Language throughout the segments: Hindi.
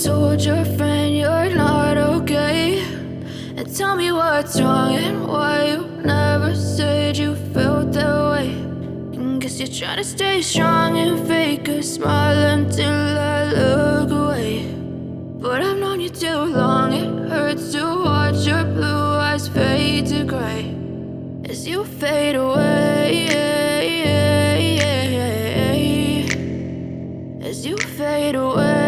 told your friend you're not okay? And tell me what's wrong and why you never said you felt that way. And guess you're trying to stay strong and fake a smile until I look away. But I've known you too long, it hurts to watch your blue eyes fade to gray as you fade away, as you fade away.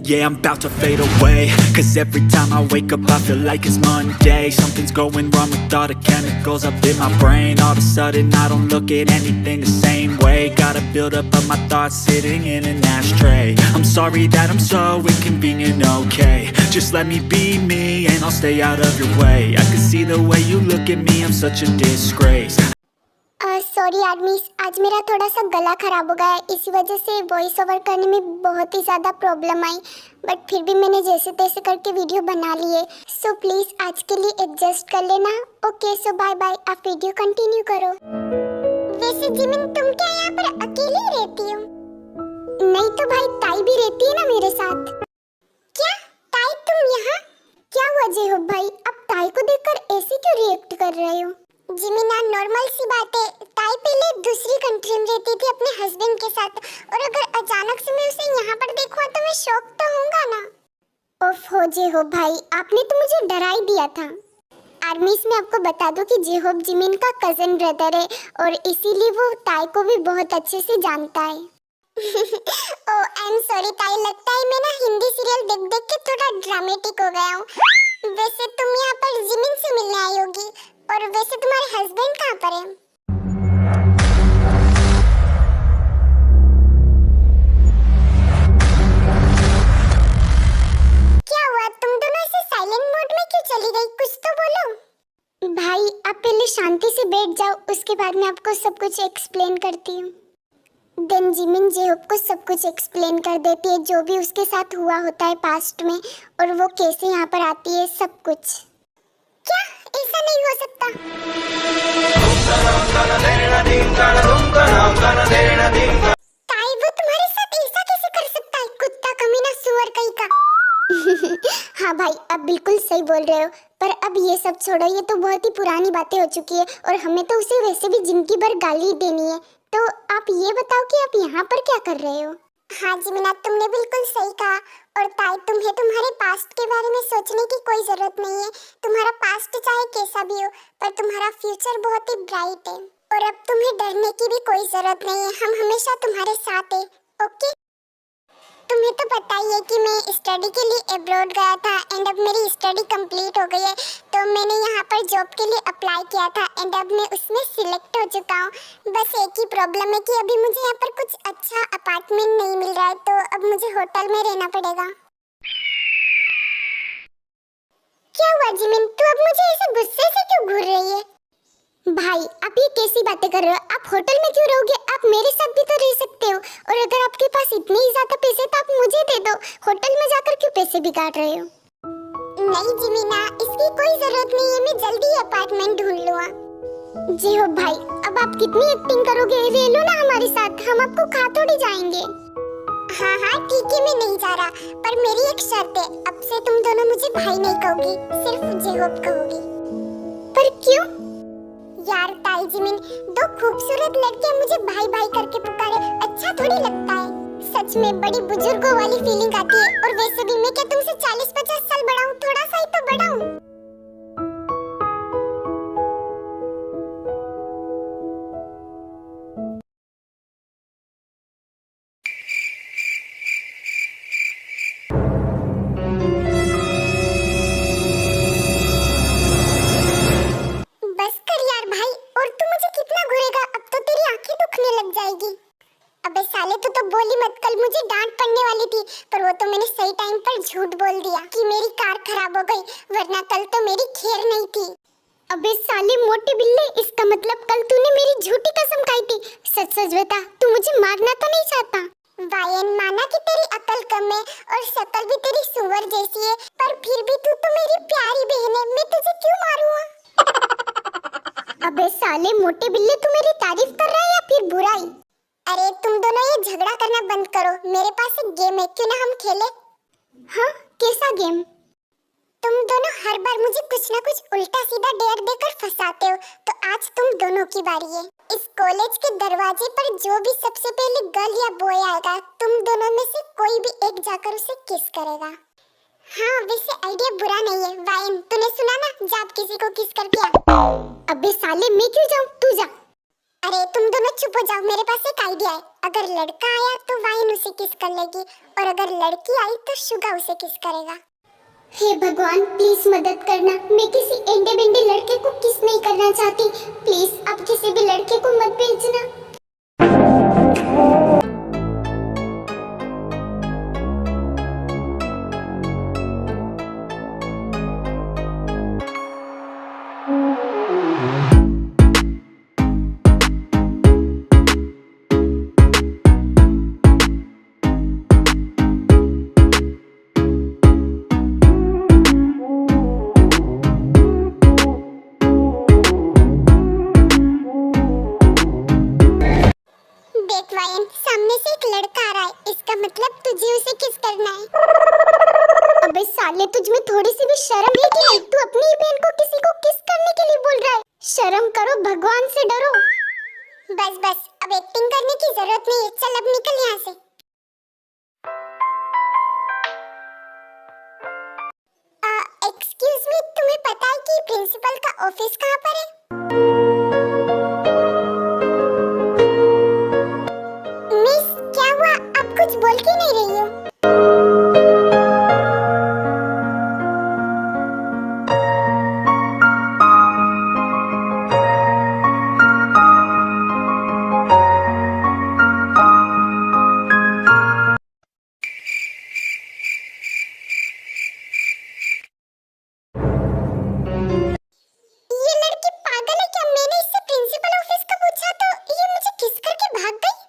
Yeah, I'm about to fade away, cause every time I wake up I feel like it's Monday. Something's going wrong with all the chemicals up in my brain. All of a sudden I don't look at anything the same way. Gotta build up of my thoughts sitting in an ashtray. I'm sorry that I'm so inconvenient, okay? Just let me be me and I'll stay out of your way. I can see the way you look at me, I'm such a disgrace. Sorry armies, आज मेरा थोड़ा सा गला खराब हो गया है, इसी वजह से वॉइस ओवर करने में बहुत ही ज़्यादा प्रॉब्लम आई, बट फिर भी मैंने जैसे तैसे करके वीडियो बना ली है। सो प्लीज़ आज के लिए एडजस्ट कर लेना। ओके, सो बाय बाय, आप वीडियो कंटिन्यू करो। वैसे जिमिन, तुम क्या यहाँ पर अकेली रहती हो? नहीं तो भाई, ताई भी रहती है ना मेरे साथ। क्या ताई, तुम यहाँ? क्या वजह हो भाई, अब ताई को देखकर ऐसे क्यों रिएक्ट कर रहे हो? जिमिना, नॉर्मल सी बात है, ताई पहले दूसरी कंट्री में रहती थी अपने हस्बैंड के साथ, और अगर अचानक से मैं उसे यहाँ पर देखूँ तो मैं शॉक तो होऊंगा ना। ओफ हो जेहोब भाई, आपने तो मुझे डरा ही दिया था। आर्मीस, में आपको बता दूं कि जेहोब जिमिन का कजन ब्रदर है और इसीलिए वो ताई को भी बहुत अच्छे से जानता है। ओ आई एम सॉरी ताई, लगता है मैं ना हिंदी सीरियल देख देख के थोड़ा ड्रामेटिक हो गया हूँ। वैसे तुम यहाँ पर जिमिन से मिलने आई होगी, और वैसे तुम्हारे हस्बैंड कहाँ पर है? क्या हुआ, तुम दोनों ऐसे साइलेंट मोड में क्यों चली गई? कुछ तो बोलो। भाई आप पहले शांति से बैठ जाओ, उसके बाद मैं आपको सब कुछ एक्सप्लेन करती हूँ। देन जिमिन जेहोब को सब कुछ एक्सप्लेन कर देती है, जो भी उसके साथ हुआ होता है पास्ट में, और वो कैसे यहाँ पर आती है, सब कुछ। क्या ऐसा नहीं हो सकता? ताई, वो तुम्हारे साथ ऐसा कैसे कर सकता है? कुत्ता, कमीना, सुअर कहीं का। हाँ भाई, आप बिल्कुल सही बोल रहे हो, पर अब ये सब छोड़ो, ये तो बहुत ही पुरानी बातें हो चुकी है, और हमें तो उसे वैसे भी जिंदगी भर गाली देनी है। तो आप ये बताओ कि आप यहाँ पर क्या कर रहे हो? हाँ जिमिना, तुमने बिल्कुल सही कहा, और ताई तुम्हें तुम्हारे पास्ट के बारे में सोचने की कोई जरूरत नहीं है। तुम्हारा पास्ट चाहे कैसा भी हो, पर तुम्हारा फ्यूचर बहुत ही ब्राइट है, और अब तुम्हें डरने की भी कोई जरूरत नहीं है। हम हमेशा तुम्हारे साथ हैं, ओके? तुम्हें तो पता ही है कि मैं स्टडी के लिए अब्रॉड गया था, एंड अब मेरी स्टडी कंप्लीट हो गई है, तो मैंने यहाँ पर जॉब के लिए अप्लाई किया था, एंड अब मैं उसमें सिलेक्ट हो चुका हूँ। बस एक ही प्रॉब्लम है कि अभी मुझे यहाँ पर कुछ अच्छा अपार्टमेंट नहीं मिल रहा है, तो अब मुझे होटल में रहना पड़ेगा। क्या हुआ जिमिन, तू अब मुझे ऐसे गुस्से से क्यों घूर रही है? भाई आप ये कैसी बातें कर रहे हो? आप होटल में क्यों रहोगे? आप मेरे साथ भी तो रह सकते हो, और अगर आपके पास इतने ही ज्यादा पैसे तो आप मुझे दे दो। होटल में जाकर क्यों पैसे बिगाड़ रहे हो? नहीं जिमिना, इसकी कोई जरूरत नहीं है, मैं जल्दी अपार्टमेंट ढूंढ लूंगा। जी हो भाई, अब आप कितनी एक्टिंग करोगे? रह लो ना हमारे साथ, हम आपको खा थोड़ी जाएंगे। हाँ हाँ ठीक है, मैं नहीं जा रहा, पर मेरी एक शर्त है, अब से तुम दोनों मुझे भाई नहीं कहोगी, सिर्फ जेहोब कहोगी। पर क्यों? यार ताई जिमिन, दो खूबसूरत लड़कियां मुझे भाई भाई करके पुकारे, अच्छा थोड़ी लगता है। सच में बड़ी बुजुर्गों वाली फीलिंग आती है, और वैसे भी मैं क्या तुमसे 40-50 साल बड़ा हूँ? थोड़ा सा ही तो बड़ा हूँ। बस कर यार भाई, और तू मुझे कितना घूरेगा? अब तो तेरी आंखें दुखने लग जाएगी। अबे साले, तू तो बोली मत, कल मुझे डांट पड़ने वाली थी, पर वो तो मैंने सही टाइम पर झूठ बोल दिया कि मेरी कार खराब हो गई, वरना कल तो मेरी खैर नहीं थी। अबे साले मोटे बिल्ले, इसका मतलब कल तूने मेरी झूठी कसम खाई थी। सच सच बता, तू मुझे मारना तो नहीं चाहता? वायन, माना कि तेरी अकल कम है और शक्ल भी तेरी सुअर जैसी है, पर फिर भी तू तो मेरी प्यारी बहन है, मैं तुझे क्यों मारूंगा? अबे साले मोटे बिल्ले, तू मेरी तारीफ कर रहा है या फिर बुराई? अरे तुम दोनों ये झगड़ा करना बंद करो, मेरे पास एक गेम है, क्यों ना हम खेले? हाँ, कैसा गेम? तुम दोनों हर बार मुझे कुछ ना कुछ उल्टा सीधा डेयर देकर फंसाते हो, तो आज तुम दोनों की बारी है। इस कॉलेज के दरवाजे पर जो भी सबसे पहले गर्ल या बॉय आएगा, तुम दोनों में से कोई भी एक जाकर उसे किस करेगा। हाँ, वैसे आइडिया बुरा नहीं है। वाइन, तूने सुना ना, जा किसी को किस करके आ। अबे साले, मैं क्यों जाऊँ, तू जा। अरे तुम दोनों चुप हो जाओ, मेरे पास एक आइडिया है। अगर लड़का आया तो वाइन उसे किस कर लेगी, और अगर लड़की आई तो शुगा उसे किस करेगा। हे भगवान, प्लीज मदद करना, मैं किसी एंडे बेंडे लड़के को किस नहीं करना चाहती। प्लीज आप किसी भी लड़के को मत भेजना। वायन, सामने से एक लड़का आ रहा है, इसका मतलब तुझे उसे किस करना है। अबे साले, तुझ में थोड़ी सी भी शर्म है कि नहीं? तू अपनी ही बहन को किसी को किस करने के लिए बोल रहा है? शर्म करो, भगवान से डरो। बस बस, अब एक्टिंग करने की जरूरत नहीं है, चल अब निकल यहाँ से। एक्सक्यूज मी, तुम्हें पता है कि प्रिंसिपल का ऑफिस कहाँ पर है? कुछ बोल क्यों नहीं रही हो? ये लड़की पागल है क्या? मैंने इससे प्रिंसिपल ऑफिस का पूछा तो ये मुझे किस करके भाग गई।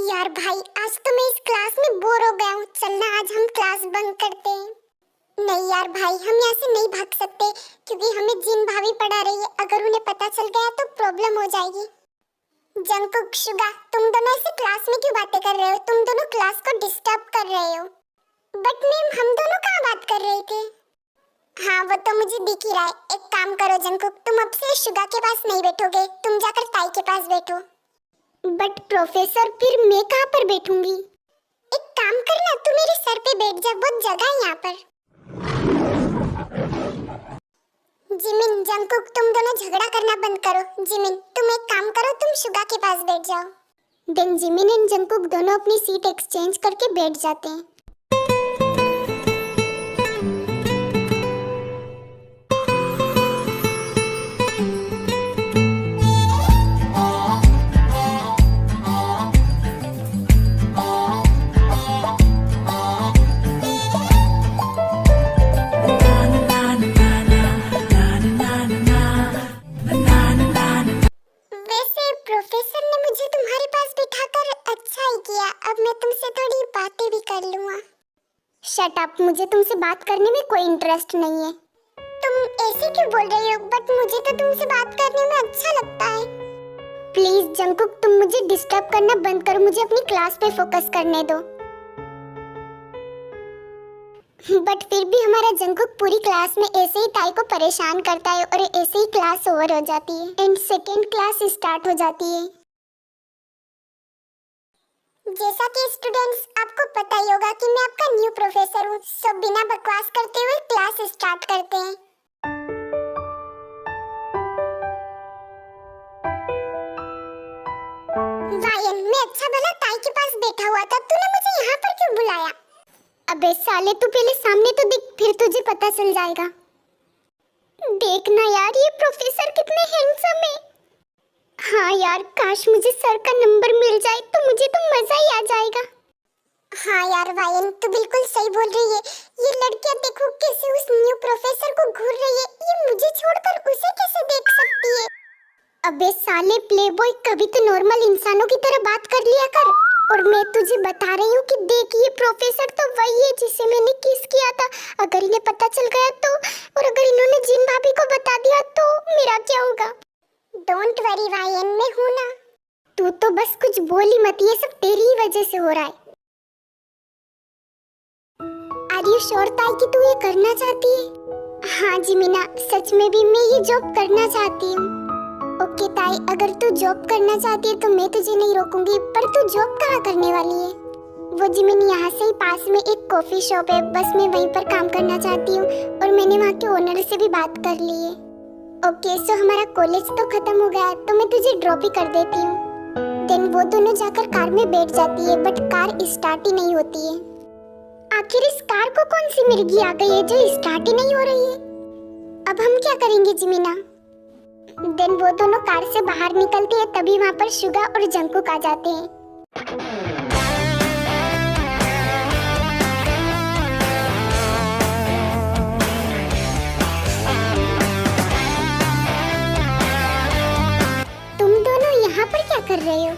यार भाई, आज तो मैं इस क्लास में बोर हो गया हूँ। चलना आज हम क्लास बंक करते हैं। नहीं यार भाई, हम यहाँ से नहीं भाग सकते, क्योंकि हमें जिन भाभी पढ़ा रही है, अगर उन्हें पता चल गया तो प्रॉब्लम हो जाएगी। जंगकुक, शुगा, तुम दोनों ऐसे क्लास में क्यों बातें कर रहे हो? तुम दोनों क्लास को डिस्टर्ब कर रहे हो। बट मैम, हम दोनों कहाँ बात कर रहे थे? हाँ, वो तो मुझे दिख ही रहा है। एक काम करो जंगकुक, तुम अब से शुगा के पास नहीं बैठोगे, तुम जाकर ताई के पास बैठो। बट प्रोफेसर, फिर मैं कहाँ पर बैठूंगी? एक काम करना, तू मेरे सर पे बैठ जा, बहुत जगह है यहाँ पर। जिमिन, जंगकुक, तुम दोनों झगड़ा करना बंद करो। जिमिन, तुम एक काम करो, तुम शुगा के पास बैठ जाओ। देन जिमिन एंड जंगकुक दोनों अपनी सीट एक्सचेंज करके बैठ जाते हैं। शट अप, मुझे तुमसे बात करने में कोई इंटरेस्ट नहीं है। तुम ऐसे क्यों बोल रही हो? बट मुझे तो तुमसे बात करने में अच्छा लगता है। प्लीज जंगकुक, तुम मुझे डिस्टर्ब करना बंद करो, मुझे अपनी क्लास पे फोकस करने दो। बट फिर भी हमारा जंगकुक पूरी क्लास में ऐसे ही ताई को परेशान करता है और ऐसे ही क्लास ओवर हो जाती है एंड सेकेंड क्लास स्टार्ट हो जाती है। जैसा कि स्टूडेंट्स, आपको पता ही होगा कि मैं आपका न्यू प्रोफेसर हूँ, सो बिना बकवास करते हुए क्लास स्टार्ट करते हैं। वायन, मैं अच्छा भला ताई के पास बैठा हुआ था, तूने मुझे यहाँ पर क्यों बुलाया? अबे साले, तू पहले सामने तो दिख, फिर तुझे पता चल जाएगा। देखना यार, ये प्रोफेसर कितने हैंडसम है। हाँ यार, काश मुझे सर का नंबर मिल जाए तो मुझे तो मजा ही आ जाएगा। हाँ यार वायन, तू बिल्कुल सही बोल रही है। ये लड़कियां देखो कैसे उस न्यू प्रोफेसर को घूर रही है, ये मुझे छोड़कर उसे कैसे देख सकती है? अबे साले प्लेबॉय, कभी तो नॉर्मल इंसानों की तरह बात कर लिया कर। और मैं तुझे बता रही हूँ कि देख, ये प्रोफेसर तो वही है जिसे मैंने किस किया था। अगर इन्हें पता चल गया तो, और अगर इन्होंने जिन भाभी को बता दिया तो मेरा क्या होगा? डोंट वरी वायन, मैं हूँ ना। तू तो बस कुछ बोल ही मत, ये सब तेरी ही वजह से हो रहा है। आर यू श्योर ताई कि तू ये करना चाहती है? हाँ जी मीना, सच में भी मैं ये जॉब करना चाहती हूँ। ओके ताई, अगर तू जॉब करना चाहती है तो मैं तुझे नहीं रोकूंगी, पर तू जॉब कहाँ करने वाली है? वो जी मैंने यहाँ से ही पास में एक कॉफी शॉप है, बस मैं वहीं पर काम करना चाहती हूँ और मैंने वहाँ के ओनर से भी बात कर ली है। ओके सो हमारा कॉलेज तो खत्म हो गया है, तो मैं तुझे ड्रॉप ही कर देती हूँ। देन वो दोनों जाकर कार में बैठ जाती है, बट कार स्टार्ट ही नहीं होती है। आखिर इस कार को कौन सी मिर्गी आ गई है जो स्टार्ट ही नहीं हो रही है? अब हम क्या करेंगे जिमीना? देन वो दोनों कार से बाहर निकलते हैं, तभी वहाँ पर शुगा और जंकुक आ जाते हैं। तुम दोनों यहाँ पर क्या कर रहे हो?